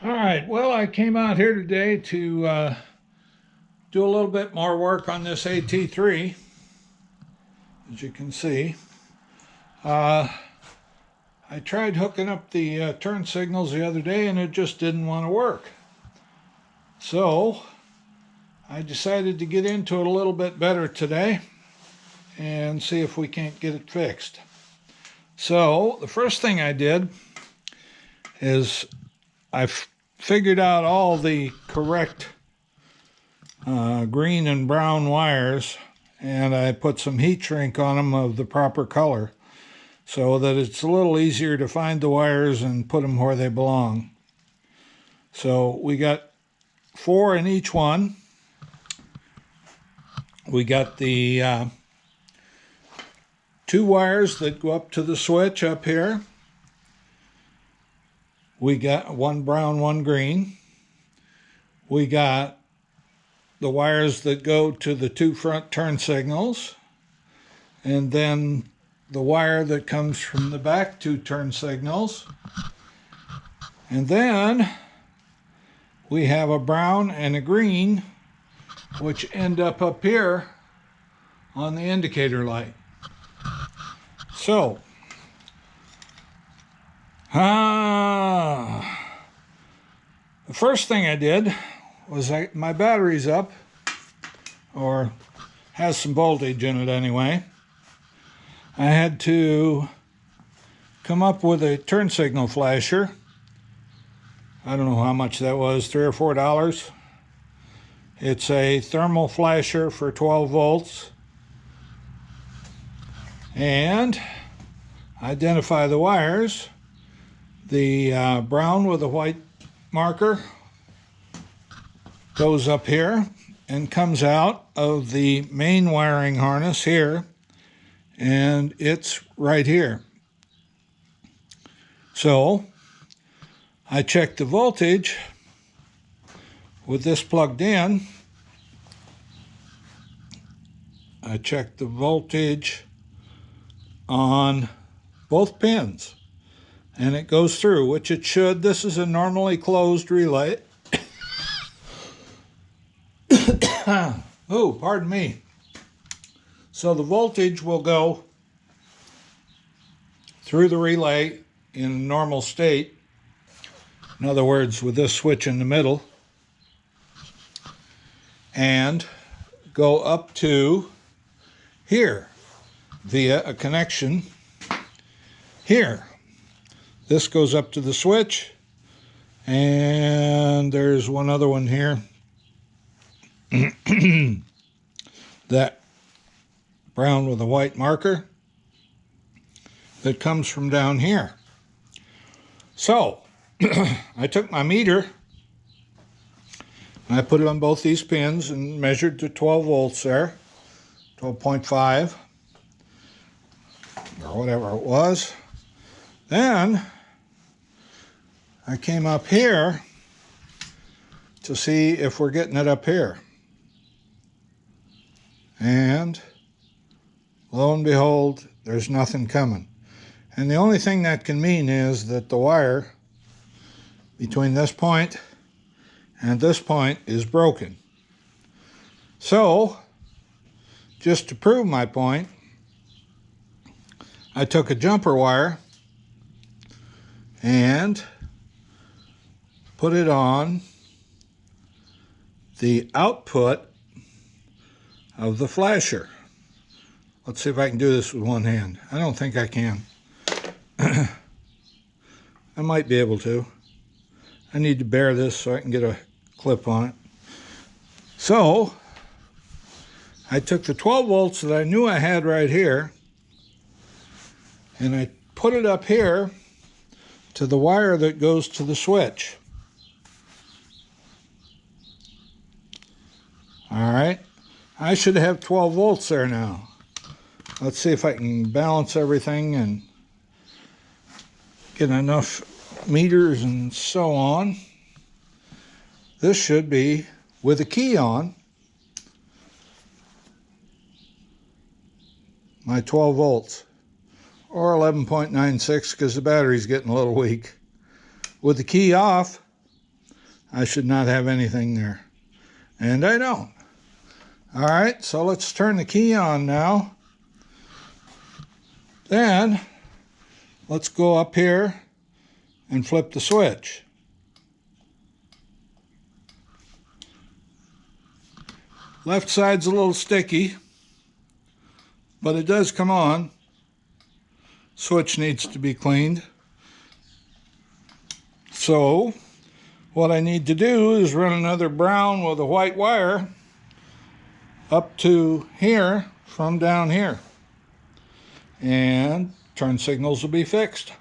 All right, well, I came out here today to do a little bit more work on this AT3, as you can see. I tried hooking up the turn signals the other day and it just didn't want to work. So I decided to get into it a little bit better today and see if we can't get it fixed. So the first thing I did is I figured out all the correct green and brown wires, and I put some heat shrink on them of the proper color so that it's a little easier to find the wires and put them where they belong. So we got 4 in each one. We got the 2 wires that go up to the switch up here. We got 1 brown, 1 green. We got the wires that go to the 2 front turn signals. And then the wire that comes from the back 2 turn signals. And then we have a brown and a green, which end up here on the indicator light. So, the first thing I did was my battery's up, or has some voltage in it anyway. I had to come up with a turn signal flasher. I don't know how much that was, $3 or $4. It's a thermal flasher for 12 volts. And identify the wires. The brown with a white marker goes up here and comes out of the main wiring harness here, and it's right here. So I checked the voltage with this plugged in. I checked the voltage on both pins, and it goes through, which it should. This is a normally closed relay. Oh, pardon me. So the voltage will go through the relay in a normal state. In other words, with this switch in the middle, and go up to here via a connection here. This goes up to the switch, and there's one other one here. That brown with a white marker that comes from down here. So I took my meter, I put it on both these pins and measured to 12 volts there, 12.5 or whatever it was. Then I came up here to see if we're getting it up here. And lo and behold, there's nothing coming. And the only thing that can mean is that the wire between this point and this point is broken. So, just to prove my point, I took a jumper wire and put it on the output of the flasher. Let's see if I can do this with one hand. I don't think I can. I might be able to. I need to bear this so I can get a clip on it. So I took the 12 volts that I knew I had right here, and I put it up here to the wire that goes to the switch. All right, I should have 12 volts there now. Let's see if I can balance everything and get enough meters and so on. This should be with the key on. My 12 volts, or 11.96 because the battery's getting a little weak. With the key off, I should not have anything there. And I don't. All right, so let's turn the key on now. Then let's go up here and flip the switch. Left side's a little sticky, but it does come on. Switch needs to be cleaned. So what I need to do is run another brown with a white wire up to here from down here, and turn signals will be fixed.